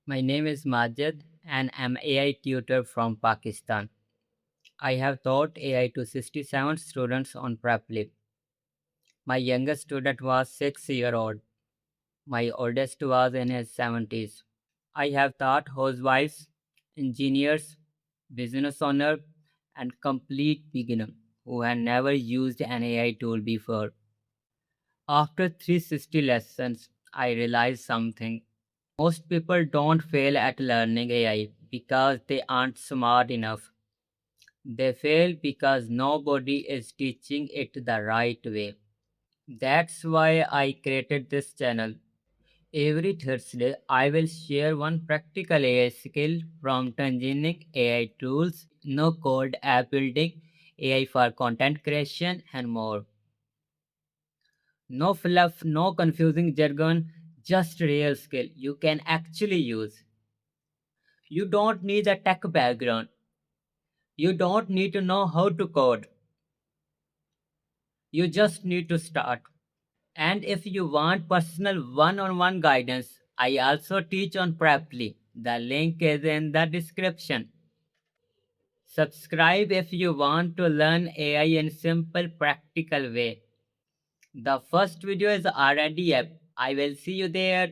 My name is Majid and I'm AI tutor from Pakistan. I have taught AI to 67 students on Preply. My youngest student was 6-year-old. My oldest was in his 70s. I have taught housewives, engineers, business owners, and complete beginner who had never used an AI tool before. After 360 lessons, I realized something. Most people don't fail at learning AI because they aren't smart enough. They fail because nobody is teaching it the right way. That's why I created this channel. Every Thursday, I will share one practical AI skill from engineering AI tools, no code app building, AI for content creation, and more. No fluff, no confusing jargon, just real skill you can actually use. You don't need a tech background. You don't need to know how to code. You just need to start. And if you want personal one-on-one guidance, I also teach on Preply. The link is in the description. Subscribe if you want to learn AI in simple practical way. The first video is already up. I will see you there.